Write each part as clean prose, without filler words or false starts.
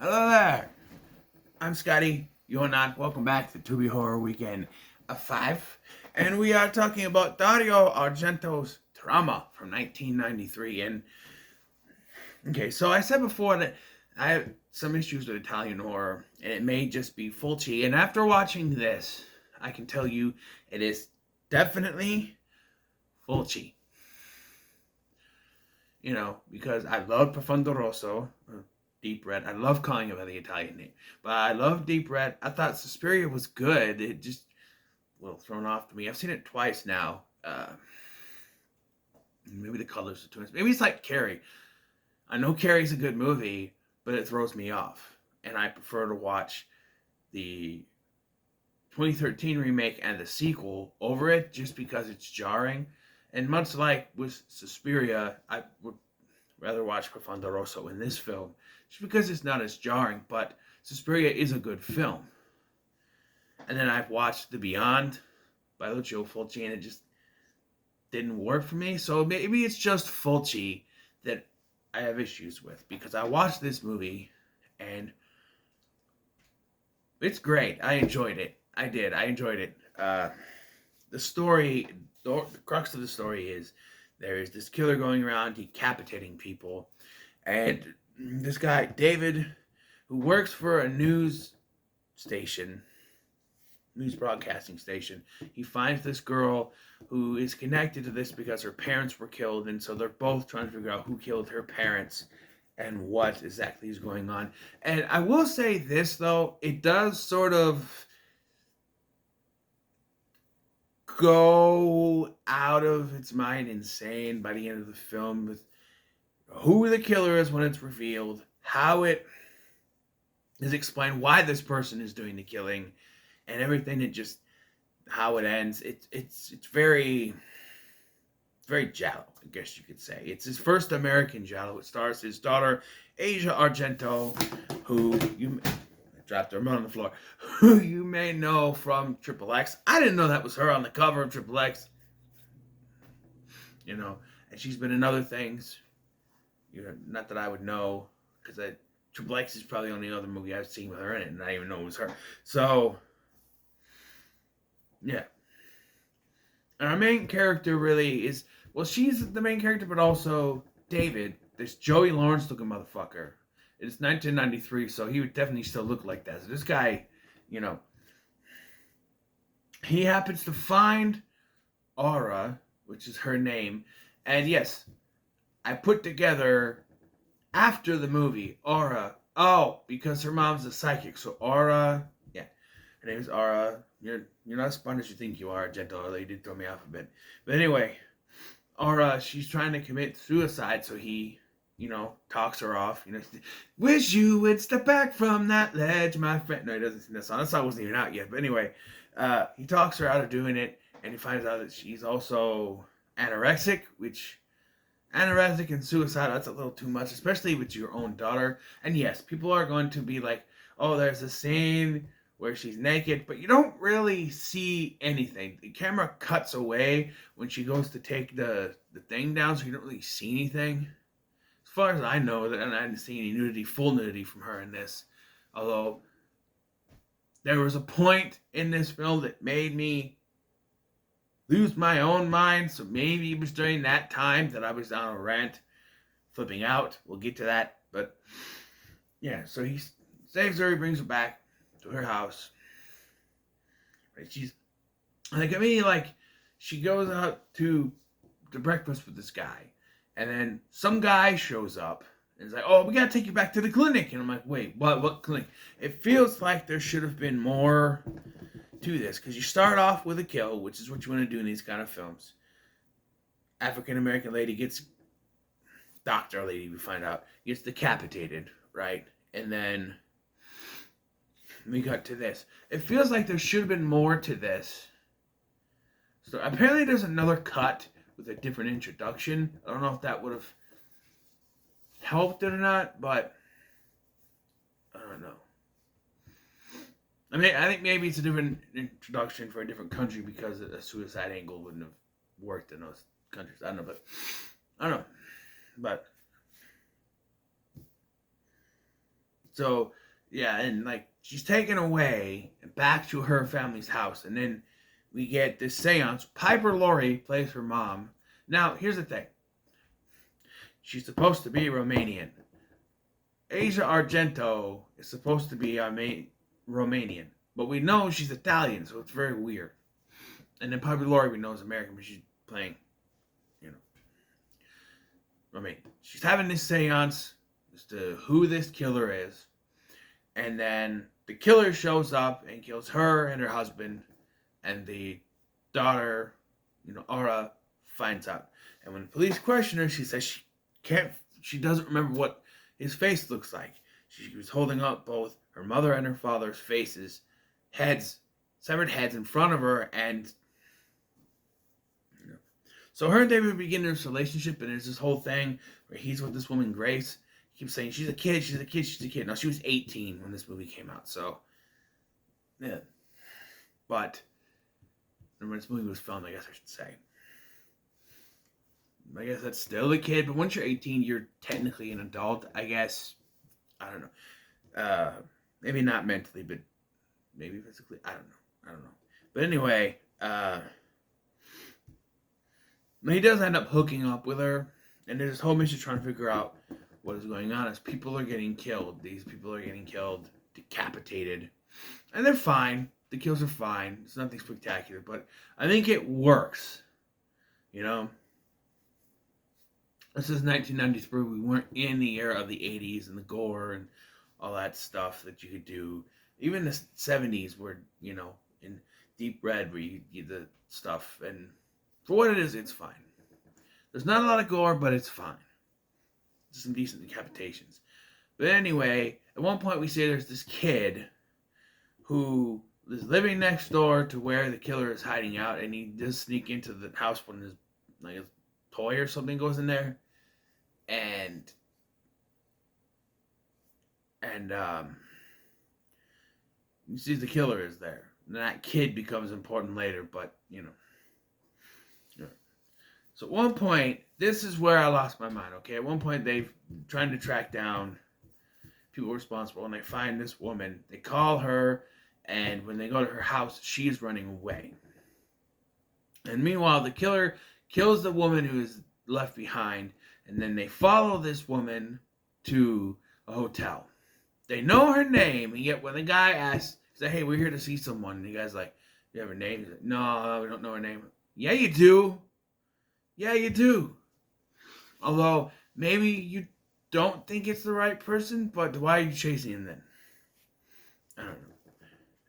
Hello there. I'm Scotty. You're not. Welcome back to Tubi Horror Weekend 5. And we are talking about Dario Argento's Drama from 1993. And, okay, so I said before that I have some issues with Italian horror, and it may just be Fulci. And after watching this, I can tell you it is definitely Fulci. Because I love Profondo Rosso, Deep Red. I love calling it by the Italian name, but I love Deep Red. I thought Suspiria was good. It just a little thrown off to me. I've seen it twice now. Maybe the colors are too much. Maybe it's like Carrie. I know Carrie's a good movie, but it throws me off, and I prefer to watch the 2013 remake and the sequel over it just because it's jarring. And much like with Suspiria, I would rather watch Profondo Rosso in this film just because it's not as jarring, but Suspiria is a good film. And then I've watched The Beyond by Lucio Fulci, and it just didn't work for me. So maybe it's just Fulci that I have issues with, because I watched this movie and it's great. I enjoyed it. I did. I enjoyed it. The story, the crux of the story is there is this killer going around decapitating people, and this guy David, who works for a news broadcasting station, he finds this girl who is connected to this because her parents were killed, and so they're both trying to figure out who killed her parents and what exactly is going on. And I will say this, though, it does sort of go out of its mind insane by the end of the film with who the killer is when it's revealed, how it is explained, why this person is doing the killing, and everything. It just how it ends. It's very giallo, I guess you could say. It's his first American giallo. It stars his daughter Asia Argento, who dropped her on the floor, who you may know from Triple X. I didn't know that was her on the cover of Triple X. And she's been in other things. Not that I would know, because Triple X is probably the only other movie I've seen with her in it, and I didn't even know it was her. So, yeah. And our main character really is, well, she's the main character, but also David, this Joey Lawrence looking motherfucker. It's 1993, so he would definitely still look like that. So this guy, he happens to find Aura, which is her name. And yes, I put together after the movie, Aura. Oh, because her mom's a psychic. So Aura, yeah, her name is Aura. You're not as fun as you think you are, gentle. Although you did throw me off a bit. But anyway, Aura, she's trying to commit suicide, so he, talks her off. Wish you would step back from that ledge, my friend. No, he doesn't sing that song. That song wasn't even out yet. But anyway, he talks her out of doing it, and he finds out that she's also anorexic, which anorexic and suicidal, that's a little too much, especially with your own daughter. And yes, people are going to be like, oh, there's a scene where she's naked, but you don't really see anything. The camera cuts away when she goes to take the thing down, so you don't really see anything. As far as I know, and I didn't see any nudity, full nudity from her in this. Although, there was a point in this film that made me lose my own mind, so maybe it was during that time that I was on a rant, flipping out. We'll get to that, but yeah, so he saves her, he brings her back to her house. Right, she's she goes out to breakfast with this guy, and then some guy shows up and is like, oh, we gotta take you back to the clinic. And I'm like, wait, what clinic? It feels like there should have been more to this, because you start off with a kill, which is what you want to do in these kind of films. African American lady gets, doctor lady, we find out, gets decapitated, right? And then we got to this. It feels like there should have been more to this. So apparently there's another cut with a different introduction. I don't know if that would have helped it or not, but I don't know. I mean, I think maybe it's a different introduction for a different country, because a suicide angle wouldn't have worked in those countries. I don't know. So So yeah, and like she's taken away and back to her family's house, and then we get this seance. Piper Laurie plays her mom. Now here's the thing: she's supposed to be Romanian. Asia Argento is supposed to be Romanian, but we know she's Italian, so it's very weird. And then Piper Laurie we know is American, but she's playing, you know, Romanian. She's having this seance as to who this killer is, and then the killer shows up and kills her and her husband, and the daughter, Aura, finds out. And when the police question her, she says she doesn't remember what his face looks like. She was holding up both her mother and her father's faces, severed heads in front of her, and so her and David begin this relationship, and there's this whole thing where he's with this woman, Grace. He keeps saying, she's a kid, she's a kid, she's a kid. Now, she was 18 when this movie came out, so, yeah. But, when this movie was filmed, I guess I should say. I guess that's still a kid, but once you're 18, you're technically an adult, I guess. I don't know. Maybe not mentally, but maybe physically. I don't know. But anyway, he does end up hooking up with her, and there's this whole mission trying to figure out what is going on as people are getting killed. These people are getting killed, decapitated, and they're fine. The kills are fine. It's nothing spectacular, but I think it works. You know? This is 1993. We weren't in the era of the 80s and the gore and all that stuff that you could do. Even the 70s were, in Deep Red where you get the stuff, and for what it is, it's fine. There's not a lot of gore, but it's fine. Some decent decapitations. But anyway, at one point we see there's this kid who is living next door to where the killer is hiding out, and he does sneak into the house when his toy or something goes in there, and you see the killer is there. And that kid becomes important later, but So at one point, this is where I lost my mind, okay? At one point, they've trying to track down people responsible, and they find this woman. They call her, and when they go to her house, she is running away. And meanwhile, the killer kills the woman who is left behind, and then they follow this woman to a hotel. They know her name, and yet when the guy asks, he says, hey, we're here to see someone, and the guy's like, you have her name? He's like, no, we don't know her name. Yeah, you do. Yeah, you do. Although, maybe you don't think it's the right person, but why are you chasing him then? I don't know.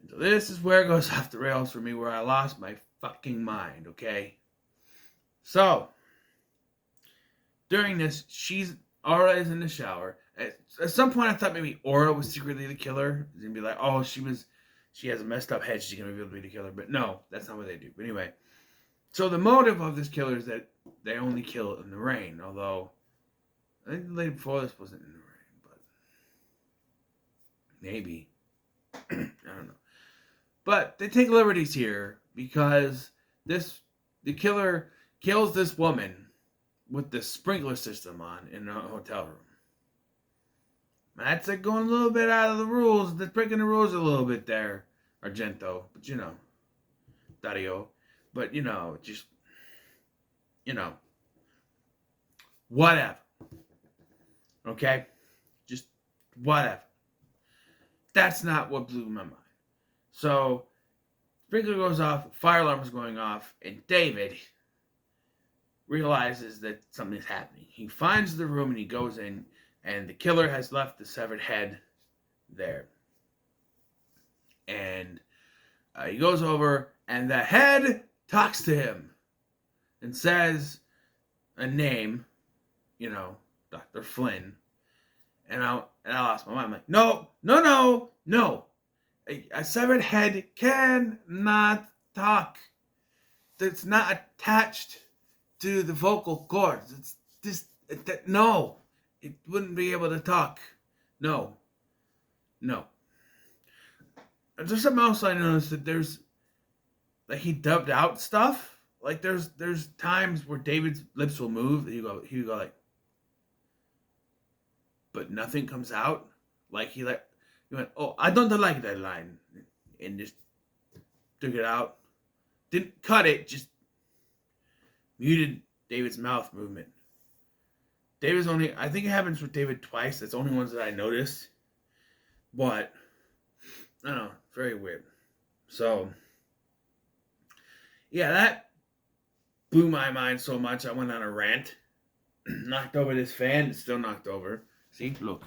And so this is where it goes off the rails for me, where I lost my fucking mind, okay? So, during this, Aura is in the shower. At some point, I thought maybe Aura was secretly the killer. It's gonna be like, oh, she has a messed up head, she's gonna be able to be the killer. But no, that's not what they do. But anyway, so the motive of this killer is that they only kill in the rain. Although, I think the lady before this wasn't in the rain, but maybe. I don't know. But they take liberties here because the killer kills this woman with the sprinkler system on in a hotel room. That's like going a little bit out of the rules. They're breaking the rules a little bit there, Argento. But Dario. But just whatever. Okay? Just whatever. That's not what blew my mind. So, sprinkler goes off, fire alarm is going off, and David realizes that something's happening. He finds the room and he goes in, and the killer has left the severed head there. And he goes over, and the head talks to him and says a name, Dr. Flynn. And I lost my mind. I'm like, no. A severed head cannot talk. It's not attached to the vocal cords. It's just, no. It wouldn't be able to talk. No. There's something else I noticed, that there's, like, he dubbed out stuff. Like, there's times where David's lips will move, and he would go like, but nothing comes out. Like, he He went, "Oh, I don't like that line," and just took it out. Didn't cut it, just muted David's mouth movement. David's only, I think it happens with David twice. That's the only ones that I noticed. But, I don't know, very weird. So, yeah, that blew my mind so much I went on a rant. Knocked over this fan, it's still knocked over. See, look.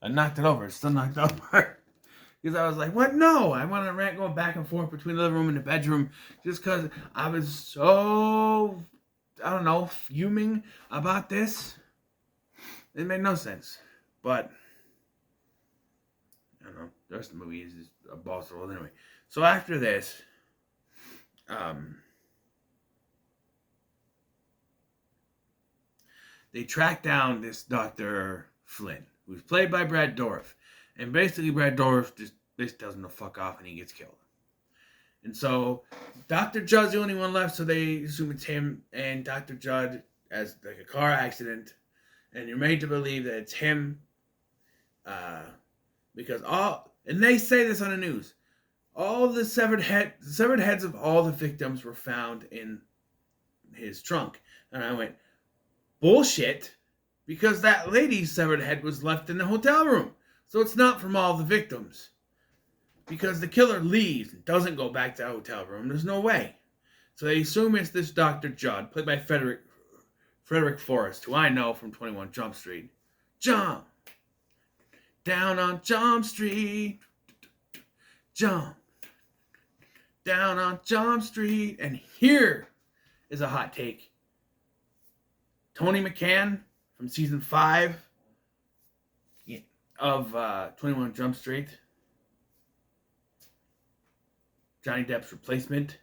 I knocked it over, it's still knocked over. Because I was like, what? No, I went on a rant going back and forth between the living room and the bedroom just because I was so, I don't know, fuming about this. It made no sense. But, I don't know, the rest of the movie is just a boss roll anyway. So after this, they track down this Dr. Flynn, who's played by Brad Dourif. And basically Brad Dourif just tells him to fuck off and he gets killed. And so Dr. Judd's the only one left, so they assume it's him. And Dr. Judd has like a car accident. And you're made to believe that it's him. Because and they say this on the news, all the severed heads of all the victims were found in his trunk. And I went, bullshit, because that lady's severed head was left in the hotel room. So it's not from all the victims. Because the killer leaves and doesn't go back to the hotel room. There's no way. So they assume it's this Dr. Judd, played by Frederick Forrest, who I know from 21 Jump Street. Jump! Down on Jump Street. Jump. Down on Jump Street. And here is a hot take. Tony McCann from season 5 of 21 Jump Street. Johnny Depp's replacement.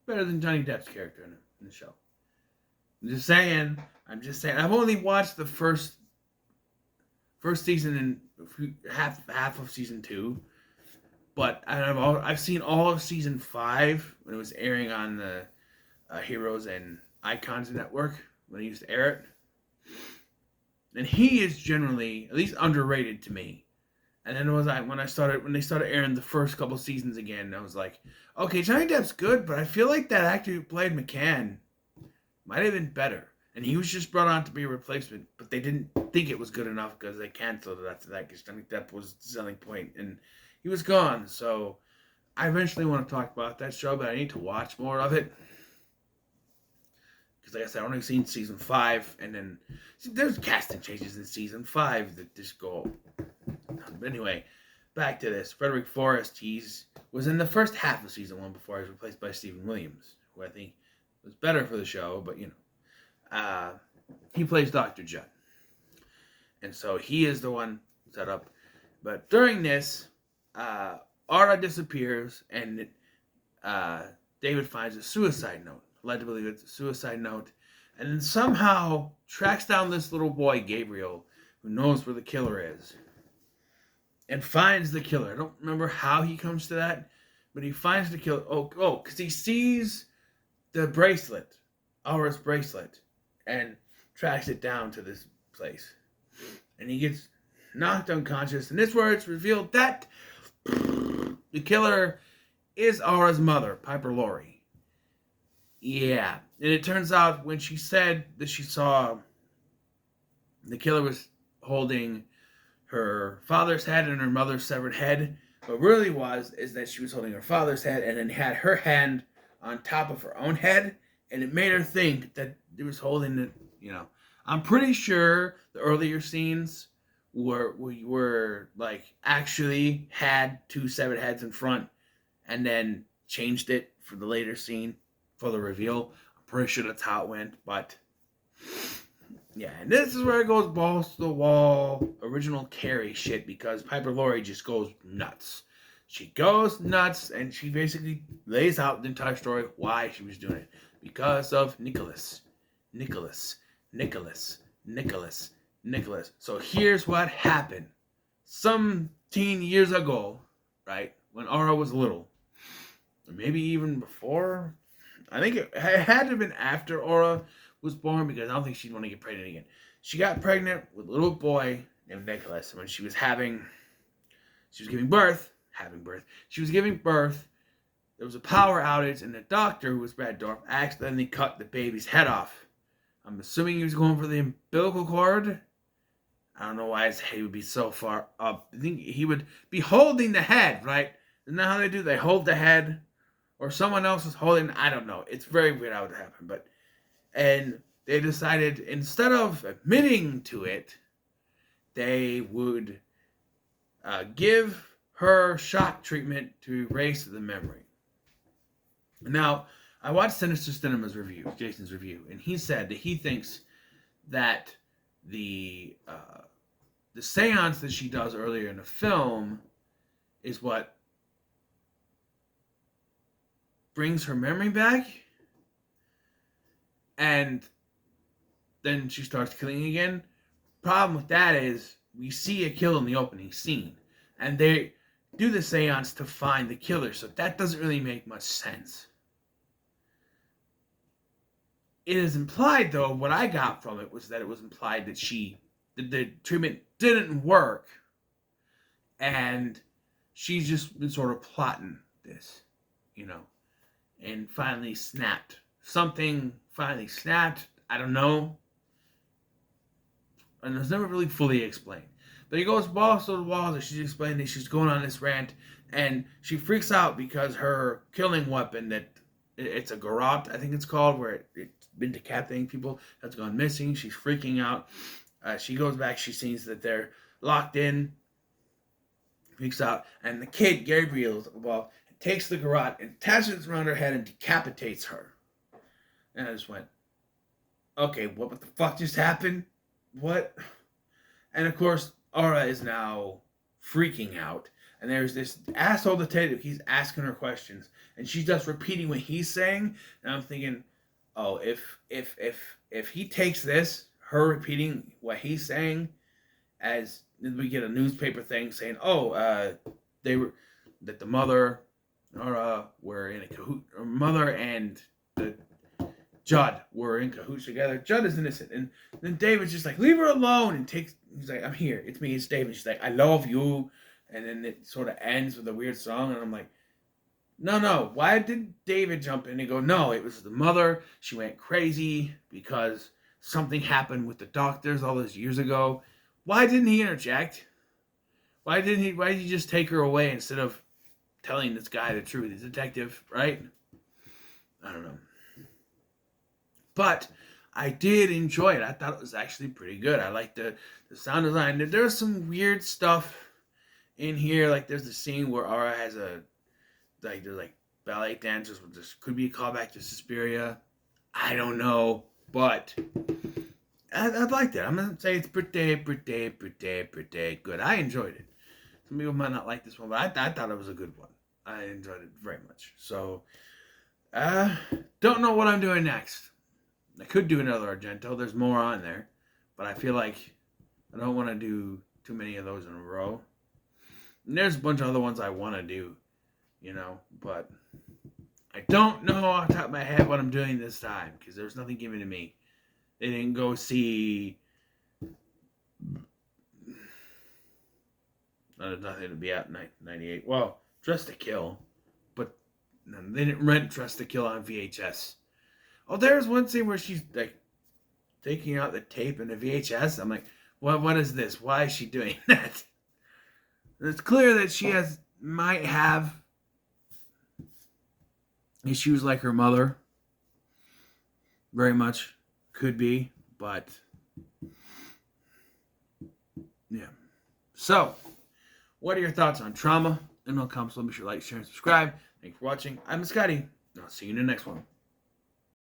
Better than Johnny Depp's character in the show. I'm just saying. I've only watched the first season and half of season 2. But I've seen all of season 5 when it was airing on the Heroes and Icons Network when they used to air it. And he is generally at least underrated to me. And then when they started airing the first couple seasons again, I was like, okay, Johnny Depp's good, but I feel like that actor who played McCann might have been better. And he was just brought on to be a replacement, but they didn't think it was good enough because they canceled it after that because Johnny Depp was the selling point, and he was gone. So I eventually want to talk about that show, but I need to watch more of it. Because like I said, I've only seen season 5, and then there's casting changes in season 5 that just go. But anyway, back to this. Frederick Forrest, was in the first half of season 1 before he was replaced by Stephen Williams, who I think was better for the show, but he plays Dr. Judd. And so he is the one set up. But during this, Ara disappears, and David finds a suicide note. Led to believe it's a suicide note. And then somehow tracks down this little boy, Gabriel, who knows where the killer is. And finds the killer. I don't remember how he comes to that, but he finds the killer. Oh, because he sees the bracelet, Ara's bracelet, and tracks it down to this place. And he gets knocked unconscious, and this is where it's revealed that the killer is Ara's mother, Piper Laurie. Yeah, and it turns out when she said that she saw the killer was holding her father's head and her mother's severed head, what really is that she was holding her father's head and then had her hand on top of her own head, and it made her think that it was holding it, I'm pretty sure the earlier scenes were like actually had 2 severed heads in front and then changed it for the later scene for the reveal. I'm pretty sure that's how it went, but yeah, and this is where it goes balls to the wall, original Carrie shit, because Piper Laurie just goes nuts. She goes nuts, and she basically lays out the entire story why she was doing it. Because of Nicholas. So here's what happened. Some teen years ago, right, when Ara was little, or maybe even before, I think it had to have been after Ara was born, because I don't think she'd want to get pregnant again. She got pregnant with a little boy named Nicholas. And when she was giving birth, there was a power outage, and the doctor, who was Brad Dorff, accidentally cut the baby's head off. I'm assuming he was going for the umbilical cord. I don't know why his head would be so far up. I think he would be holding the head, right? Isn't that how they do? They hold the head, or someone else is holding. I don't know. It's very weird how it happened, and they decided, instead of admitting to it, they would give her shock treatment to erase the memory. Now, I watched Sinister Cinema's review, Jason's review, and he said that he thinks that the seance that she does earlier in the film is what brings her memory back, and then she starts killing again. Problem with that is we see a kill in the opening scene, and they do the seance to find the killer, so that doesn't really make much sense. It is implied, though, what I got from it was that it was implied that the treatment didn't work, and she's just been sort of plotting this, and finally snapped. Something finally snapped. I don't know. And it's never really fully explained. But he goes balls to the walls, and she's explaining she's going on this rant, and she freaks out because her killing weapon, it's a garrote, I think it's called, where it's been decapitating people, that's gone missing. She's freaking out. She goes back, she sees that they're locked in, freaks out, and the kid, Gabriel, takes the garrote and attaches it around her head and decapitates her. And I just went, okay, what the fuck just happened? What? And of course, Aura is now freaking out. And there's this asshole detective. He's asking her questions, and she's just repeating what he's saying. And I'm thinking, oh, if he takes this, her repeating what he's saying, as we get a newspaper thing saying, that the mother, Aura, were in a cahoot. Her mother and the Judd were in cahoots together. Judd is innocent, and then David's just like, leave her alone, and he's like, I'm here, it's me, it's David. She's like, I love you. And then it sort of ends with a weird song, and I'm like, no, why did David jump in and go, no, it was the mother, she went crazy because something happened with the doctors all those years ago. Why didn't he interject? Why did he just take her away instead of telling this guy the truth? He's a detective, right? I don't know. But I did enjoy it. I thought it was actually pretty good. I liked the sound design. There's some weird stuff in here. Like, there's the scene where Aura has there's ballet dancers. This could be a callback to Suspiria. I don't know. But I liked it. I'm going to say it's pretty good. I enjoyed it. Some people might not like this one, but I thought it was a good one. I enjoyed it very much. So, don't know what I'm doing next. I could do another Argento. There's more on there. But I feel like I don't want to do too many of those in a row. And there's a bunch of other ones I want to do, but I don't know off the top of my head what I'm doing this time, because there's nothing given to me. They didn't go see... There's nothing to be out in 1998. Well, Dress to Kill, but they didn't rent Dress to Kill on VHS. Oh, there's one scene where she's like taking out the tape in the VHS. I'm like, what is this? Why is she doing that? It's clear that she might have issues like her mother. Very much could be, but yeah. So, what are your thoughts on Trauma? In the comments, let me sure like, share, and subscribe. Thanks for watching. I'm Scotty, and I'll see you in the next one.